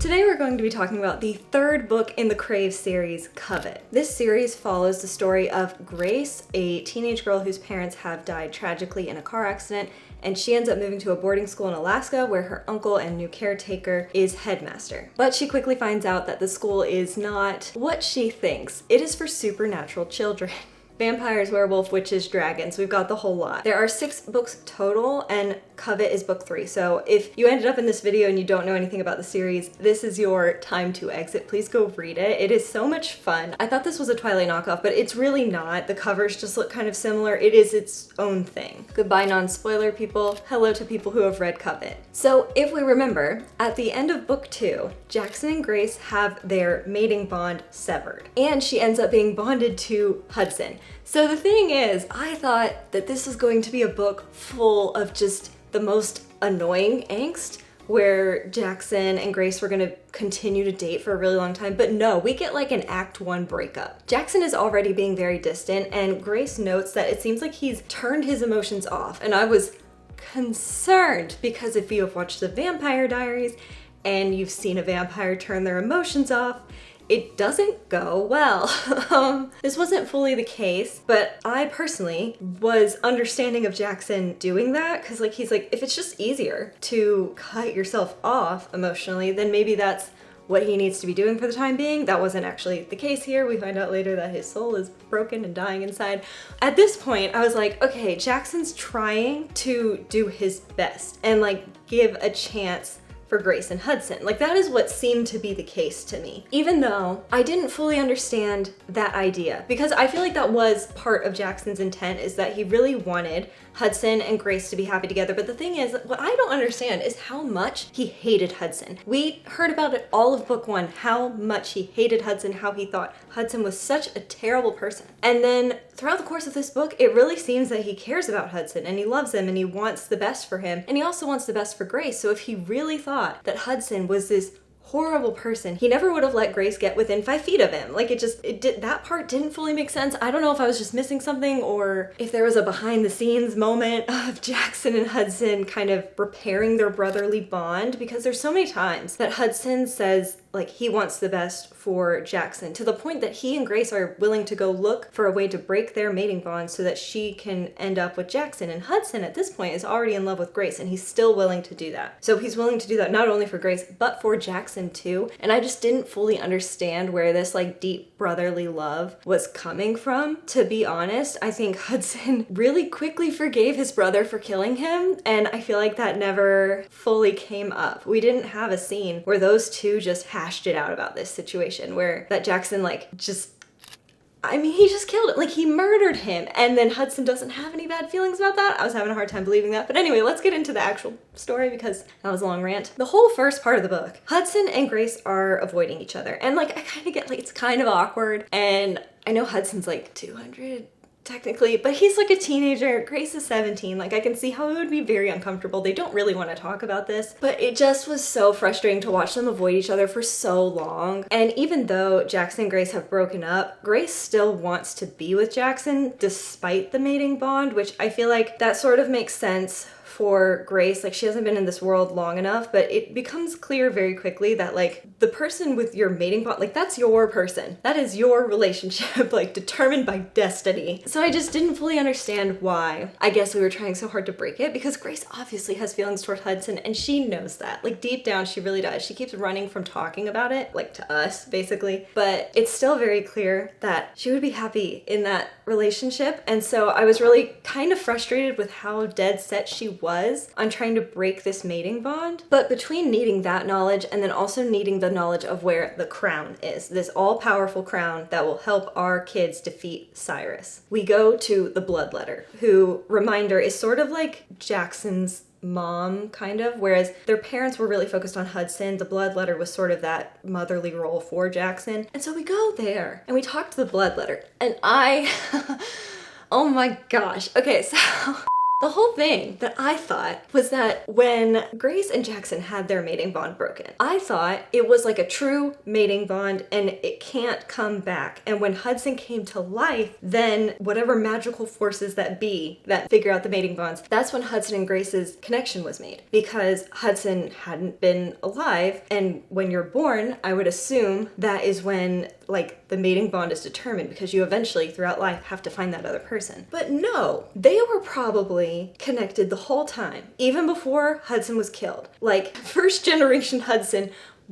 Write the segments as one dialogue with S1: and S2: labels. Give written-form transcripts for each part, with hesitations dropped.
S1: Today we're going to be talking about the third book in the Crave series, Covet. This series follows the story of Grace, a teenage girl whose parents have died tragically in a car accident, and she ends up moving to a boarding school in Alaska where her uncle and new caretaker is headmaster. But she quickly finds out that the school is not what she thinks. It is for supernatural children. Vampires, werewolf, witches, dragons, we've got the whole lot. There are 6 books total, and Covet is book 3. So if you ended up in this video and you don't know anything about the series, this is your time to exit. Please go read it. It is so much fun. I thought this was a Twilight knockoff, but it's really not. The covers just look kind of similar. It is its own thing. Goodbye non-spoiler people. Hello to people who have read Covet. So if we remember, at the end of book 2, Jaxon and Grace have their mating bond severed, and she ends up being bonded to Hudson. So the thing is, I thought that this was going to be a book full of just the most annoying angst, where Jaxon and Grace were gonna continue to date for a really long time, but no, we get like an Act 1 breakup. Jaxon is already being very distant, and Grace notes that it seems like he's turned his emotions off, and I was concerned because if you have watched the Vampire Diaries and you've seen a vampire turn their emotions off, it doesn't go well. This wasn't fully the case, but I personally was understanding of Jaxon doing that, because like he's like, if it's just easier to cut yourself off emotionally, then maybe that's what he needs to be doing for the time being. That wasn't actually the case here. We find out later that his soul is broken and dying inside. At this point, I was like, okay, Jackson's trying to do his best and like give a chance for Grace and Hudson. Like that is what seemed to be the case to me. Even though I didn't fully understand that idea, because I feel like that was part of Jackson's intent, is that he really wanted Hudson and Grace to be happy together. But the thing is, what I don't understand is how much he hated Hudson. We heard about it all of book 1, how much he hated Hudson, how he thought Hudson was such a terrible person. And then throughout the course of this book, it really seems that he cares about Hudson and he loves him and he wants the best for him. And he also wants the best for Grace. So if he really thought that Hudson was this horrible person, he never would have let Grace get within 5 feet of him. Like that part didn't fully make sense. I don't know if I was just missing something or if there was a behind the scenes moment of Jaxon and Hudson kind of repairing their brotherly bond, because there's so many times that Hudson says like he wants the best for Jaxon, to the point that he and Grace are willing to go look for a way to break their mating bond so that she can end up with Jaxon. And Hudson at this point is already in love with Grace, and he's still willing to do that. So he's willing to do that not only for Grace, but for Jaxon too. And I just didn't fully understand where this like deep brotherly love was coming from. To be honest, I think Hudson really quickly forgave his brother for killing him, and I feel like that never fully came up. We didn't have a scene where those two just hashed it out about this situation, where that Jaxon like just, I mean, he just killed him. Like he murdered him, and then Hudson doesn't have any bad feelings about that. I was having a hard time believing that. But anyway, let's get into the actual story because that was a long rant. The whole first part of the book, Hudson and Grace are avoiding each other. And like, I kind of get like, it's kind of awkward. And I know Hudson's like 200 technically, but he's like a teenager. Grace is 17. Like I can see how it would be very uncomfortable. They don't really want to talk about this, but it just was so frustrating to watch them avoid each other for so long. And even though Jaxon and Grace have broken up, Grace still wants to be with Jaxon despite the mating bond, which I feel like that sort of makes sense for Grace. Like she hasn't been in this world long enough, but it becomes clear very quickly that like the person with your mating bond, like that's your person. That is your relationship, like determined by destiny. So I just didn't fully understand why. I guess we were trying so hard to break it, because Grace obviously has feelings toward Hudson, and she knows that. Like deep down, she really does. She keeps running from talking about it, like to us basically, but it's still very clear that she would be happy in that relationship. And so I was really kind of frustrated with how dead set she was on trying to break this mating bond. But between needing that knowledge and then also needing the knowledge of where the crown is, this all-powerful crown that will help our kids defeat Cyrus, we go to the blood letter, who, reminder, is sort of like Jackson's mom, kind of, whereas their parents were really focused on Hudson. The blood letter was sort of that motherly role for Jaxon. And so we go there and we talk to the blood letter, and I oh my gosh. Okay, so The whole thing that I thought was that when Grace and Jaxon had their mating bond broken, I thought it was like a true mating bond and it can't come back. And when Hudson came to life, then whatever magical forces that be that figure out the mating bonds, that's when Hudson and Grace's connection was made. Because Hudson hadn't been alive, and when you're born, I would assume that is when like the mating bond is determined, because you eventually throughout life have to find that other person. But no, they were probably connected the whole time, even before Hudson was killed. Like, first generation Hudson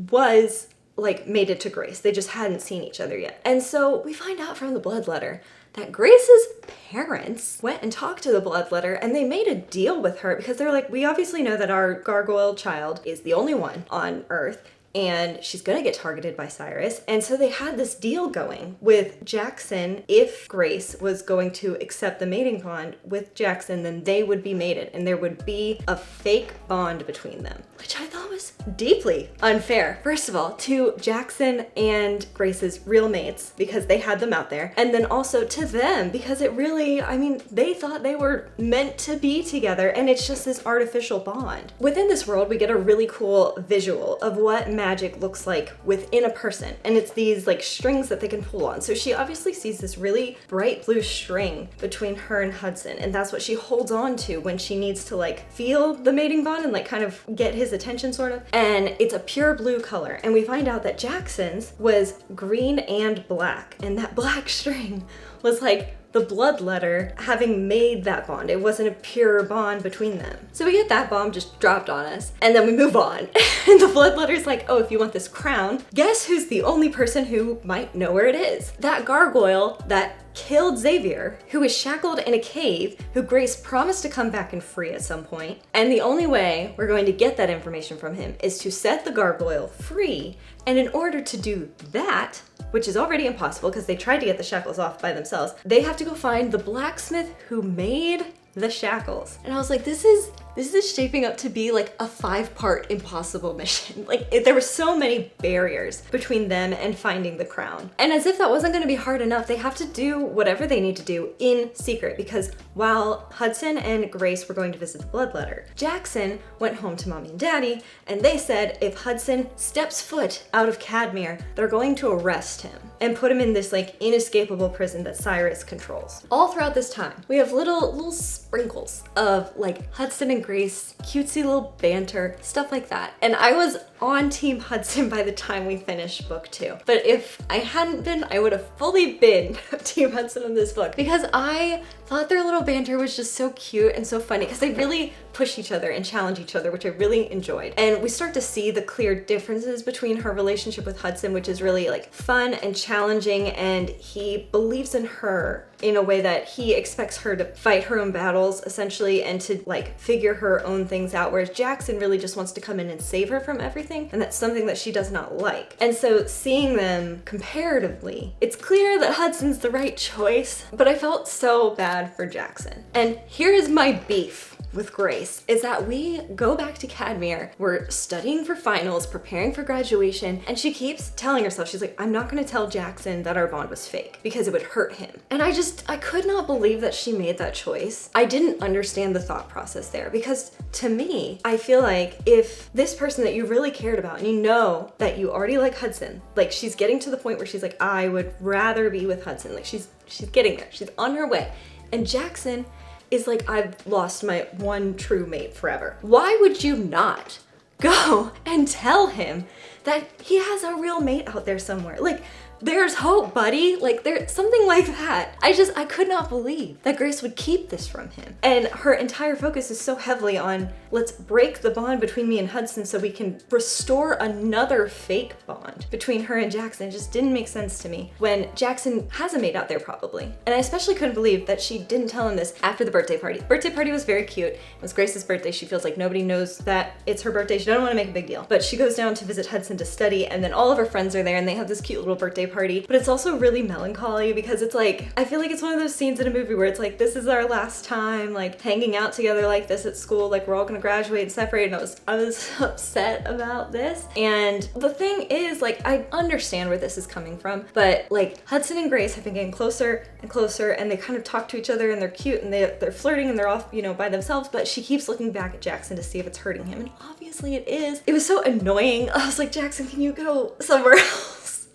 S1: was like mated to Grace. They just hadn't seen each other yet. And so we find out from the blood letter that Grace's parents went and talked to the blood letter and they made a deal with her, because they're like, we obviously know that our gargoyle child is the only one on Earth, and she's gonna get targeted by Cyrus. And so they had this deal going with Jaxon. If Grace was going to accept the mating bond with Jaxon, then they would be mated and there would be a fake bond between them, which I thought was deeply unfair. First of all, to Jaxon and Grace's real mates, because they had them out there, and then also to them, because it really, I mean, they thought they were meant to be together, and it's just this artificial bond. Within this world, we get a really cool visual of what magic looks like within a person, and it's these like strings that they can pull on. So she obviously sees this really bright blue string between her and Hudson, and that's what she holds on to when she needs to like feel the mating bond and like kind of get his attention, sort of. And it's a pure blue color, and we find out that Jackson's was green and black, and that black string was like the blood letter having made that bond. It wasn't a pure bond between them. So we get that bomb just dropped on us, and then we move on. And the blood letter's like, oh, if you want this crown, guess who's the only person who might know where it is? That gargoyle that killed Xavier, who was shackled in a cave, who Grace promised to come back and free at some point. And the only way we're going to get that information from him is to set the gargoyle free. And in order to do that, which is already impossible because they tried to get the shackles off by themselves, they have to go find the blacksmith who made the shackles. And I was like, this is shaping up to be like a 5-part impossible mission. Like, there were so many barriers between them and finding the crown. And as if that wasn't gonna be hard enough, they have to do whatever they need to do in secret, because while Hudson and Grace were going to visit the bloodletter, Jaxon went home to mommy and daddy, and they said if Hudson steps foot out of Cadmere, they're going to arrest him and put him in this like inescapable prison that Cyrus controls. All throughout this time, we have little sprinkles of like Hudson and Grace, cutesy little banter, stuff like that. And I was on Team Hudson by the time we finished book 2. But if I hadn't been, I would have fully been Team Hudson in this book, because I thought their little banter was just so cute and so funny, because they really push each other and challenge each other, which I really enjoyed. And we start to see the clear differences between her relationship with Hudson, which is really like fun and challenging, and he believes in her in a way that he expects her to fight her own battles, essentially, and to like figure her own things out, whereas Jaxon really just wants to come in and save her from everything, and that's something that she does not like. And so seeing them comparatively, it's clear that Hudson's the right choice, but I felt so bad for Jaxon. And here is my beef with Grace, is that we go back to Cadmere, we're studying for finals, preparing for graduation, and she keeps telling herself, she's like, I'm not gonna tell Jaxon that our bond was fake because it would hurt him. And I could not believe that she made that choice. I didn't understand the thought process there, because to me, I feel like if this person that you really cared about, and you know that you already like Hudson, like she's getting to the point where she's like, I would rather be with Hudson, like she's getting there, she's on her way, and Jaxon is like, I've lost my one true mate forever. Why would you not go and tell him that he has a real mate out there somewhere? Like, there's hope, buddy. Like, there's something like that. I could not believe that Grace would keep this from him. And her entire focus is so heavily on, let's break the bond between me and Hudson so we can restore another fake bond between her and Jaxon. It just didn't make sense to me when Jaxon has a mate out there probably. And I especially couldn't believe that she didn't tell him this after the birthday party. The birthday party was very cute. It was Grace's birthday. She feels like nobody knows that it's her birthday. She doesn't want to make a big deal. But she goes down to visit Hudson to study, and then all of her friends are there, and they have this cute little birthday party, but it's also really melancholy because it's like, I feel like it's one of those scenes in a movie where it's like, this is our last time like hanging out together like this at school, like we're all gonna graduate and separate, and I was upset about this. And the thing is, like, I understand where this is coming from, but like Hudson and Grace have been getting closer and closer, and they kind of talk to each other, and they're cute, and they're flirting, and they're off, you know, by themselves, but she keeps looking back at Jaxon to see if it's hurting him, and obviously it is. It was so annoying. I was like, Jaxon, can you go somewhere else?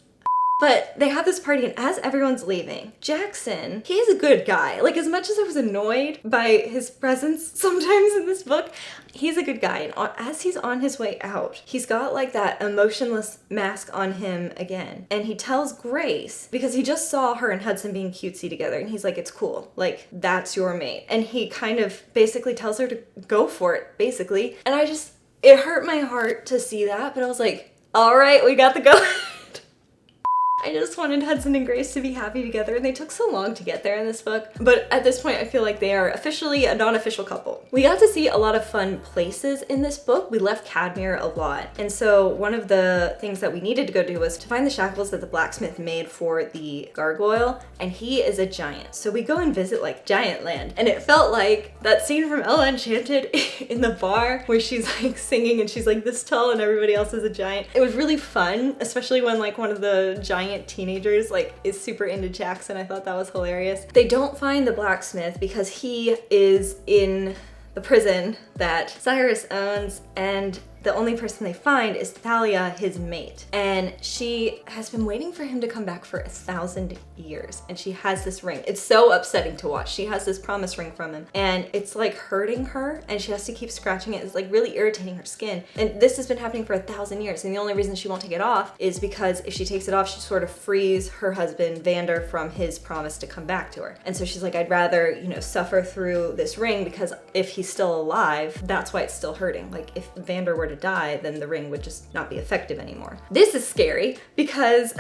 S1: But they have this party, and as everyone's leaving, Jaxon, he's a good guy. Like, as much as I was annoyed by his presence sometimes in this book, he's a good guy. And as he's on his way out, he's got like that emotionless mask on him again. And he tells Grace, because he just saw her and Hudson being cutesy together, and he's like, it's cool. Like, that's your mate. And he kind of basically tells her to go for it, basically. And it hurt my heart to see that, but I was like, all right, we got the go. I just wanted Hudson and Grace to be happy together, and they took so long to get there in this book. But at this point, I feel like they are officially a non-official couple. We got to see a lot of fun places in this book. We left Cadmere a lot. And so one of the things that we needed to go do was to find the shackles that the blacksmith made for the gargoyle, and he is a giant. So we go and visit like Giant Land, and it felt like that scene from Ella Enchanted in the bar where she's like singing and she's like this tall and everybody else is a giant. It was really fun, especially when like one of the giant teenagers like is super into Jaxon. I thought that was hilarious. They don't find the blacksmith because he is in the prison that Cyrus owns, and the only person they find is Thalia, his mate. And she has been waiting for him to come back for 1,000 years. And she has this ring. It's so upsetting to watch. She has this promise ring from him, and it's like hurting her, and she has to keep scratching it. It's like really irritating her skin. And this has been happening for 1,000 years. And the only reason she won't take it off is because if she takes it off, she sort of frees her husband, Vander, from his promise to come back to her. And so she's like, I'd rather, you know, suffer through this ring, because if he's still alive, that's why it's still hurting. Like if Vander were to die, then the ring would just not be effective anymore. This is scary because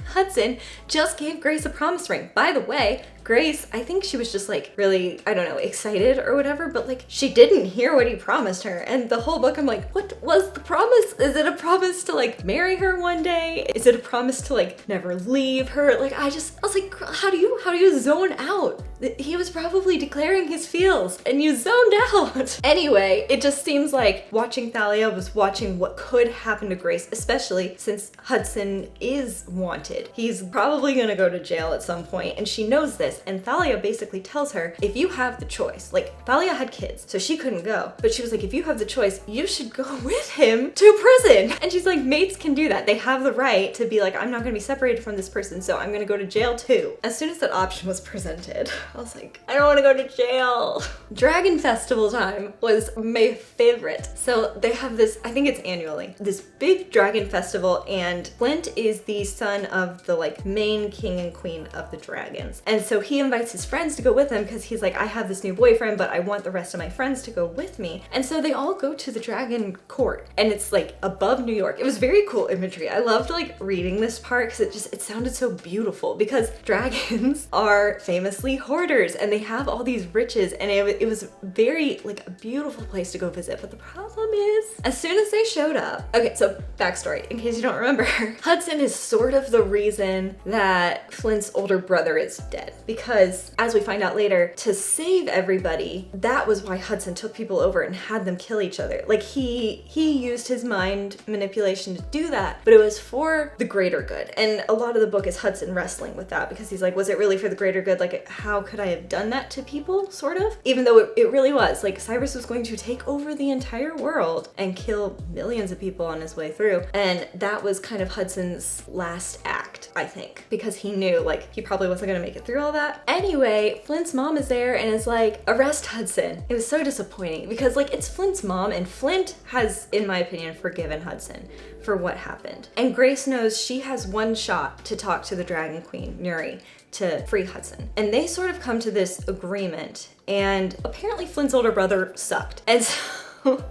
S1: Hudson just gave Grace a promise ring. By the way, Grace, I think she was just like really, I don't know, excited or whatever, but like she didn't hear what he promised her. And the whole book I'm like, what was the promise? Is it a promise to like marry her one day? Is it a promise to like never leave her? Like I was like, how do you zone out? He was probably declaring his feels and you zoned out. Anyway, it just seems like watching Thalia was watching what could happen to Grace, especially since Hudson is wanted. He's probably gonna go to jail at some point, and she knows this. And Thalia basically tells her, if you have the choice, like Thalia had kids, so she couldn't go, but she was like, if you have the choice, you should go with him to prison. And she's like, mates can do that. They have the right to be like, I'm not gonna be separated from this person, so I'm gonna go to jail too. As soon as that option was presented, I was like, I don't wanna go to jail. Dragon Festival time was my favorite. So they have this, I think it's annually, this big dragon festival, and Flint is the son of the like main king and queen of the dragons. And so he invites his friends to go with him because he's like, I have this new boyfriend, but I want the rest of my friends to go with me. And so they all go to the dragon court, and it's like above New York. It was very cool imagery. I loved like reading this part because it sounded so beautiful, because dragons are famously hoarders and they have all these riches, and it was very like a beautiful place to go visit. But the problem is, as soon as they showed up, okay, so backstory, in case you don't remember, Hudson is sort of the reason that Flint's older brother is dead, because as we find out later, to save everybody, that was why Hudson took people over and had them kill each other. Like he used his mind manipulation to do that, but it was for the greater good. And a lot of the book is Hudson wrestling with that, because he's like, was it really for the greater good? Like, how could I have done that to people, sort of? Even though it really was. Like, Cyrus was going to take over the entire world and kill millions of people on his way through. And that was kind of Hudson's last act, I think, because he knew like he probably wasn't gonna make it through all that. Anyway, Flint's mom is there and is like, arrest Hudson. It was so disappointing because like it's Flint's mom, and Flint has, in my opinion, forgiven Hudson for what happened. And Grace knows she has one shot to talk to the Dragon Queen, Nuri, to free Hudson. And they sort of come to this agreement, and apparently Flint's older brother sucked. And so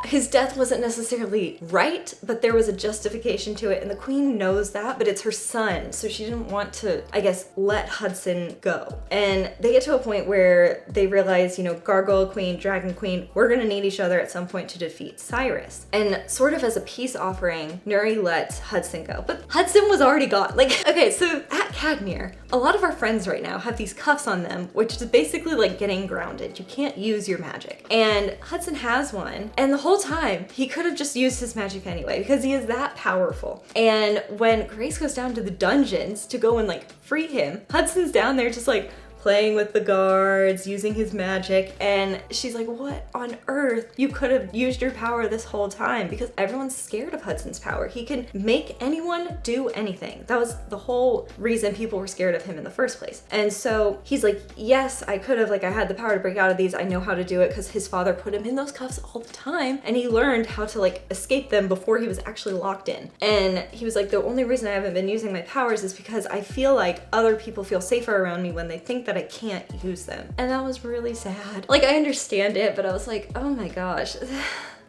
S1: his death wasn't necessarily right, but there was a justification to it, and the queen knows that, but it's her son, so she didn't want to, I guess, let Hudson go. And they get to a point where they realize, you know, Gargoyle Queen, Dragon Queen, we're gonna need each other at some point to defeat Cyrus. And sort of as a peace offering, Nuri lets Hudson go. But Hudson was already gone. Like, okay, so at Cadmere, a lot of our friends right now have these cuffs on them, which is basically like getting grounded. You can't use your magic. And Hudson has one, and the whole time, he could have just used his magic anyway, because he is that powerful. And when Grace goes down to the dungeons to go and like free him, Hudson's down there just like playing with the guards, using his magic, and she's like, what on earth? You could have used your power this whole time, because everyone's scared of Hudson's power. He can make anyone do anything. That was the whole reason people were scared of him in the first place. And so he's like, yes, I could have, like, I had the power to break out of these. I know how to do it because his father put him in those cuffs all the time, and he learned how to like escape them before he was actually locked in. And he was like, the only reason I haven't been using my powers is because I feel like other people feel safer around me when they think that I can't use them. And that was really sad. Like, I understand it, but I was like, oh my gosh.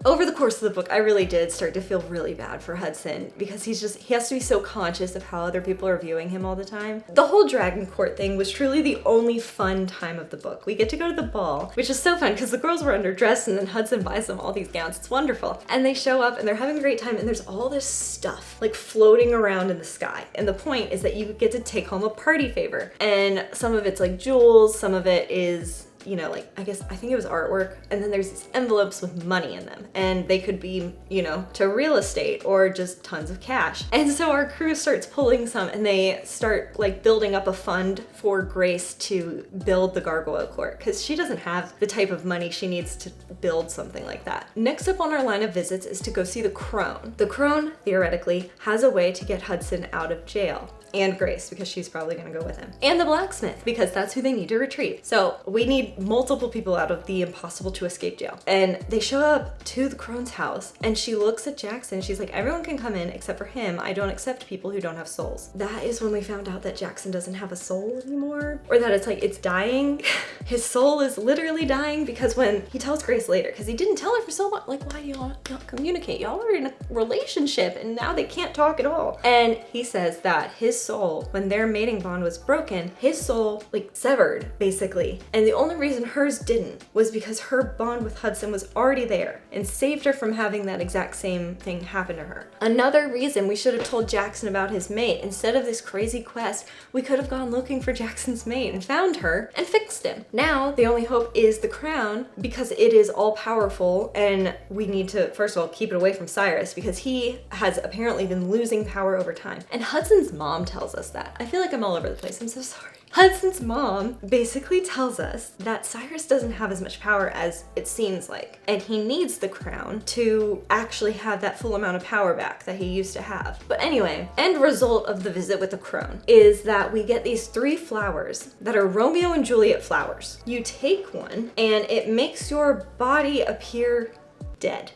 S1: Over the course of the book, I really did start to feel really bad for Hudson, because he has to be so conscious of how other people are viewing him all the time. The whole Dragon Court thing was truly the only fun time of the book. We get to go to the ball, which is so fun because the girls were underdressed and then Hudson buys them all these gowns. It's wonderful. And they show up and they're having a great time, and there's all this stuff like floating around in the sky. And the point is that you get to take home a party favor. And some of it's like jewels, some of it is, you know, like, I think it was artwork, and then there's these envelopes with money in them, and they could be, you know, to real estate or just tons of cash. And so our crew starts pulling some, and they start like building up a fund for Grace to build the Gargoyle Court, because she doesn't have the type of money she needs to build something like that. Next up on our line of visits is to go see the Crone. The Crone, theoretically, has a way to get Hudson out of jail. And Grace, because she's probably gonna go with him. And the blacksmith, because that's who they need to retrieve. So we need multiple people out of the impossible to escape jail. And they show up to the Crone's house, and she looks at Jaxon. She's like, everyone can come in except for him. I don't accept people who don't have souls. That is when we found out that Jaxon doesn't have a soul anymore, or that it's like, it's dying. His soul is literally dying, because when he tells Grace later, because he didn't tell her for so long, like, why do y'all not communicate? Y'all are in a relationship and now they can't talk at all. And he says that his soul, when their mating bond was broken, his soul like severed basically, and the only reason hers didn't was because her bond with Hudson was already there and saved her from having that exact same thing happen to her. Another reason we should have told Jaxon about his mate. Instead of this crazy quest, we could have gone looking for Jackson's mate and found her and fixed him. Now the only hope is the crown, because it is all powerful, and we need to first of all keep it away from Cyrus, because he has apparently been losing power over time. And Hudson's mom tells us that. I feel like I'm all over the place, I'm so sorry. Hudson's mom basically tells us that Cyrus doesn't have as much power as it seems like, and he needs the crown to actually have that full amount of power back that he used to have. But anyway, end result of the visit with the crown is that we get these 3 flowers that are Romeo and Juliet flowers. You take one and it makes your body appear dead.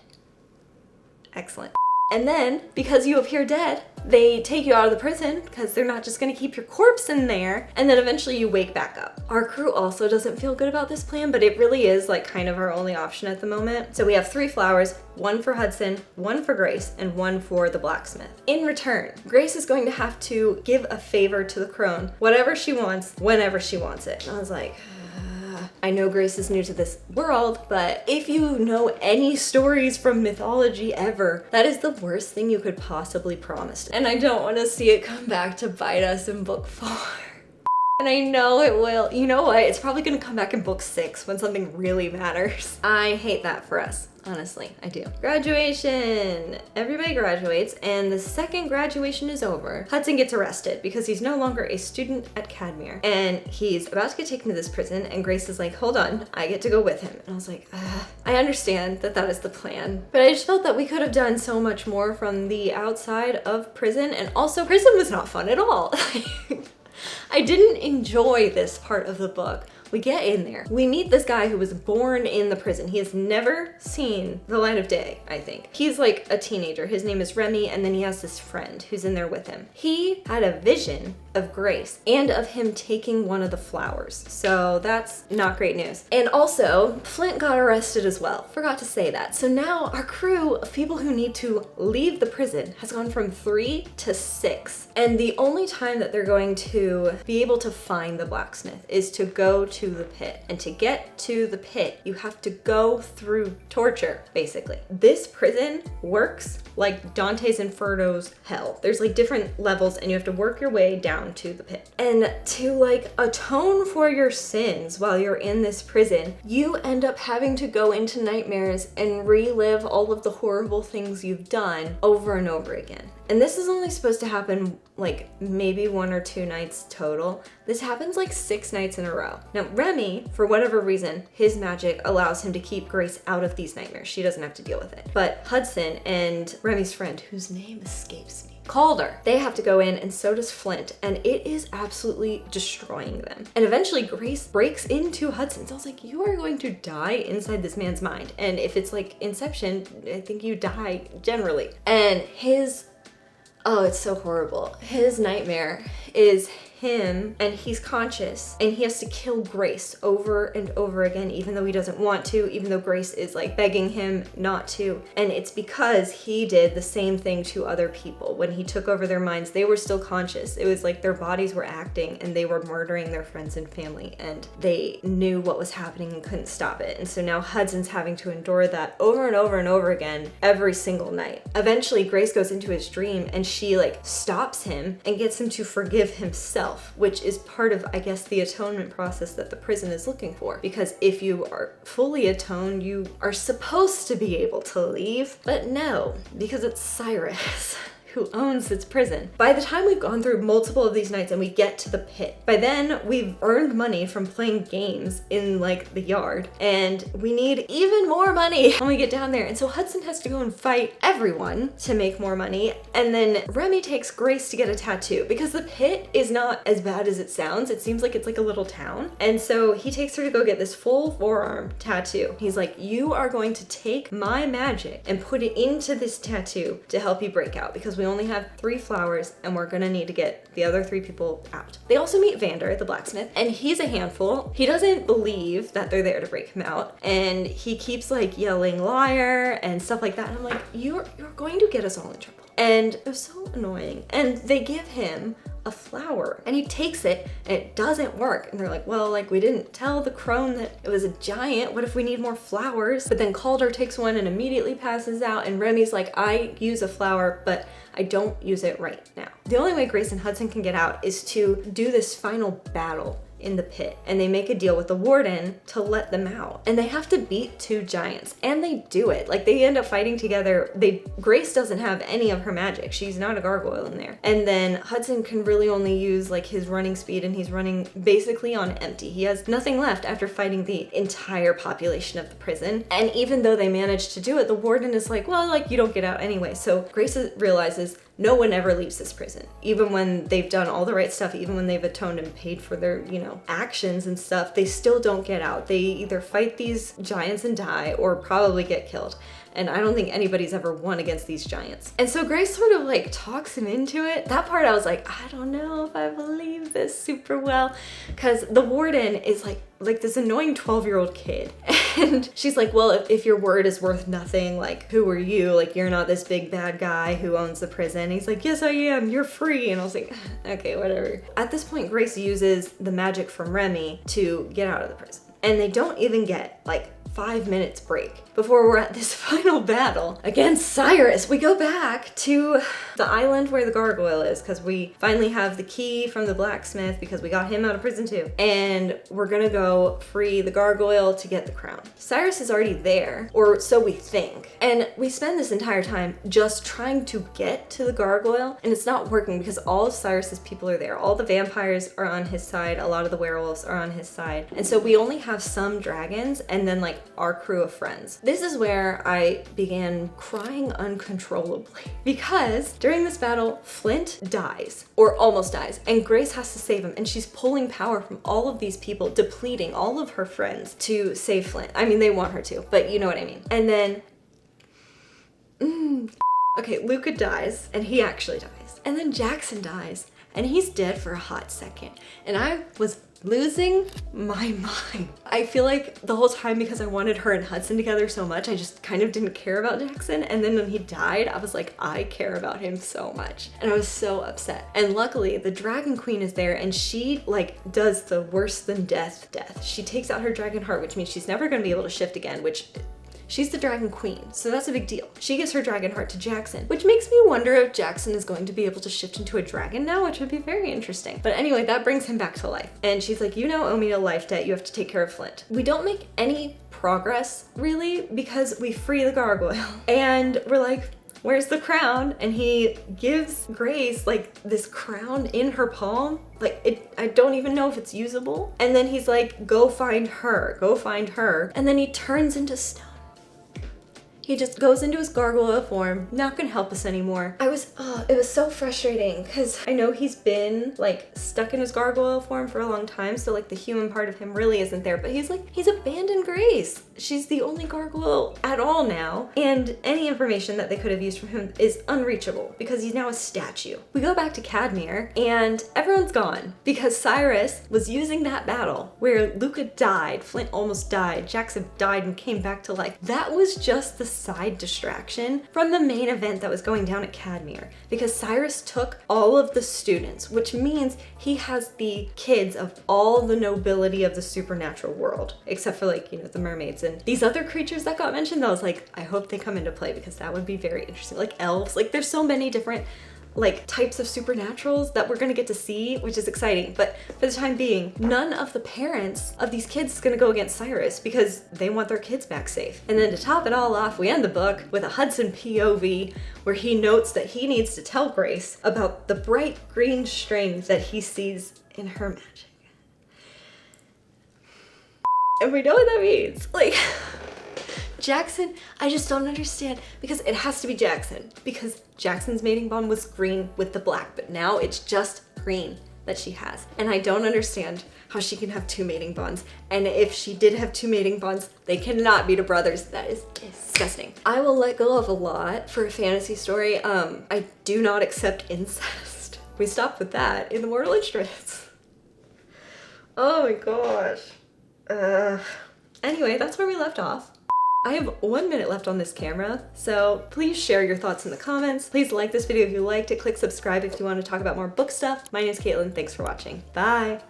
S1: Excellent. And then, because you appear dead, they take you out of the prison, because they're not just gonna keep your corpse in there, and then eventually you wake back up. Our crew also doesn't feel good about this plan, but it really is like kind of our only option at the moment. So we have 3 flowers, 1 for Hudson, 1 for Grace, and 1 for the blacksmith. In return, Grace is going to have to give a favor to the crone, whatever she wants, whenever she wants it. And I was like, I know Grace is new to this world, but if you know any stories from mythology ever, that is the worst thing you could possibly promise. And I don't want to see it come back to bite us in book 4. And I know it will. You know what? It's probably gonna come back in book 6 when something really matters. I hate that for us. Honestly, I do. Graduation. Everybody graduates, and the second graduation is over, Hudson gets arrested because he's no longer a student at Cadmere, and he's about to get taken to this prison, and Grace is like, hold on, I get to go with him. And I was like, I understand that that is the plan, but I just felt that we could have done so much more from the outside of prison, and also prison was not fun at all. I didn't enjoy this part of the book. We get in there. We meet this guy who was born in the prison. He has never seen the light of day, I think. He's like a teenager. His name is Remy, and then he has this friend who's in there with him. He had a vision of Grace and of him taking one of the flowers. So that's not great news. And also, Flint got arrested as well. Forgot to say that. So now our crew of people who need to leave the prison has gone from 3 to 6. And the only time that they're going to be able to find the blacksmith is to go to the pit. And to get to the pit, you have to go through torture, basically. This prison works like Dante's Inferno's hell. There's like different levels and you have to work your way down to the pit. And to like atone for your sins while you're in this prison, you end up having to go into nightmares and relive all of the horrible things you've done over and over again. And this is only supposed to happen like maybe 1 or 2 nights total. This happens like 6 nights in a row. Now Remy, for whatever reason, his magic allows him to keep Grace out of these nightmares. She doesn't have to deal with it. But Hudson and Remy's friend, whose name escapes me, Calder, they have to go in, and so does Flint, and it is absolutely destroying them. And eventually Grace breaks into Hudson. So I was like, you are going to die inside this man's mind. And if it's like Inception, I think you die generally. And oh, it's so horrible. His nightmare is him, and he's conscious, and he has to kill Grace over and over again, even though he doesn't want to, even though Grace is like begging him not to. And it's because he did the same thing to other people. When he took over their minds, they were still conscious. It was like their bodies were acting and they were murdering their friends and family, and they knew what was happening and couldn't stop it. And so now Hudson's having to endure that over and over and over again every single night. Eventually Grace goes into his dream and she like stops him and gets him to forgive himself, which is part of, I guess, the atonement process that the prison is looking for. Because if you are fully atoned, you are supposed to be able to leave, but no, because it's Cyrus who owns its prison. By the time we've gone through multiple of these nights and we get to the pit, by then we've earned money from playing games in like the yard, and we need even more money when we get down there. And so Hudson has to go and fight everyone to make more money. And then Remy takes Grace to get a tattoo because the pit is not as bad as it sounds. It seems like it's like a little town. And so he takes her to go get this full forearm tattoo. He's like, you are going to take my magic and put it into this tattoo to help you break out, because we only have 3 flowers and we're gonna need to get the other 3 people out. They also meet Vander, the blacksmith, and he's a handful. He doesn't believe that they're there to break him out, and he keeps like yelling liar and stuff like that. And I'm like, you're going to get us all in trouble. And it was so annoying. And they give him a flower and he takes it and it doesn't work. And they're like, well, like we didn't tell the crone that it was a giant. What if we need more flowers? But then Calder takes one and immediately passes out. And Remy's like, I use a flower, but I don't use it right now. The only way Grace and Hudson can get out is to do this final battle in the pit, and they make a deal with the warden to let them out, and they have to beat 2 giants, and they do it. Like they end up fighting together. Grace doesn't have any of her magic. She's not a gargoyle in there. And then Hudson can really only use like his running speed, and he's running basically on empty. He has nothing left after fighting the entire population of the prison. And even though they manage to do it, the warden is like, well, like you don't get out anyway. So Grace realizes no one ever leaves this prison. Even when they've done all the right stuff, even when they've atoned and paid for their, actions and stuff, they still don't get out. They either fight these giants and die or probably get killed. And I don't think anybody's ever won against these giants. And so Grace sort of like talks him into it. That part I was like, I don't know if I believe this super well. Because the warden is like this annoying 12-year-old kid. And she's like, well, if your word is worth nothing, like who are you? Like you're not this big bad guy who owns the prison. And he's like, yes, I am. You're free. And I was like, okay, whatever. At this point, Grace uses the magic from Remy to get out of the prison. And they don't even get like 5 minutes break before we're at this final battle against Cyrus. We go back to the island where the gargoyle is because we finally have the key from the blacksmith because we got him out of prison too. And we're gonna go free the gargoyle to get the crown. Cyrus is already there, or so we think. And we spend this entire time just trying to get to the gargoyle, and it's not working because all of Cyrus's people are there. All the vampires are on his side, a lot of the werewolves are on his side. And so we only have some dragons and then like our crew of friends. This is where I began crying uncontrollably because during this battle, Flint dies, or almost dies, and Grace has to save him, and she's pulling power from all of these people, depleting all of her friends to save Flint. I mean, they want her to, but you know what I mean. And then, okay, Luca dies, and he actually dies. And then Jaxon dies, and he's dead for a hot second. And I was losing my mind. I feel like the whole time, because I wanted her and Hudson together so much, I just kind of didn't care about Jaxon. And then when he died, I was like, I care about him so much. And I was so upset. And luckily the Dragon Queen is there, and she like does the worse than death. She takes out her dragon heart, which means she's never gonna be able to shift again, which she's the Dragon Queen, so that's a big deal. She gives her dragon heart to Jaxon, which makes me wonder if Jaxon is going to be able to shift into a dragon now, which would be very interesting. But anyway, that brings him back to life. And she's like, you now owe me a life debt, you have to take care of Flint. We don't make any progress, really, because we free the gargoyle. And we're like, where's the crown? And he gives Grace like this crown in her palm. Like, I don't even know if it's usable. And then he's like, go find her, go find her. And then he turns into stone. He just goes into his gargoyle form, not gonna help us anymore. It was so frustrating because I know he's been like stuck in his gargoyle form for a long time, so like the human part of him really isn't there, but he's abandoned Grace. She's the only gargoyle at all now, and any information that they could have used from him is unreachable because he's now a statue. We go back to Cadmere and everyone's gone because Cyrus was using that battle where Luca died, Flint almost died, Jaxon died and came back to life. That was just the side distraction from the main event that was going down at Cadmere, because Cyrus took all of the students, which means he has the kids of all the nobility of the supernatural world, except for like, you know, the mermaids and these other creatures that got mentioned. I was like, I hope they come into play because that would be very interesting. Like elves, like there's so many different like types of supernaturals that we're gonna get to see, which is exciting. But for the time being, none of the parents of these kids is gonna go against Cyrus because they want their kids back safe. And then to top it all off, we end the book with a Hudson POV where he notes that he needs to tell Grace about the bright green strings that he sees in her magic. And we know what that means. Like, Jaxon, I just don't understand, because it has to be Jaxon, because Jackson's mating bond was green with the black, but now it's just green that she has. And I don't understand how she can have two mating bonds. And if she did have two mating bonds, they cannot be the brothers. That is disgusting. I will let go of a lot for a fantasy story. I do not accept incest. We stopped with that in the Mortal Instruments. Oh my gosh. Anyway, that's where we left off. I have 1 minute left on this camera, so please share your thoughts in the comments. Please like this video if you liked it, click subscribe if you want to talk about more book stuff. My name is Katelyn, thanks for watching. Bye!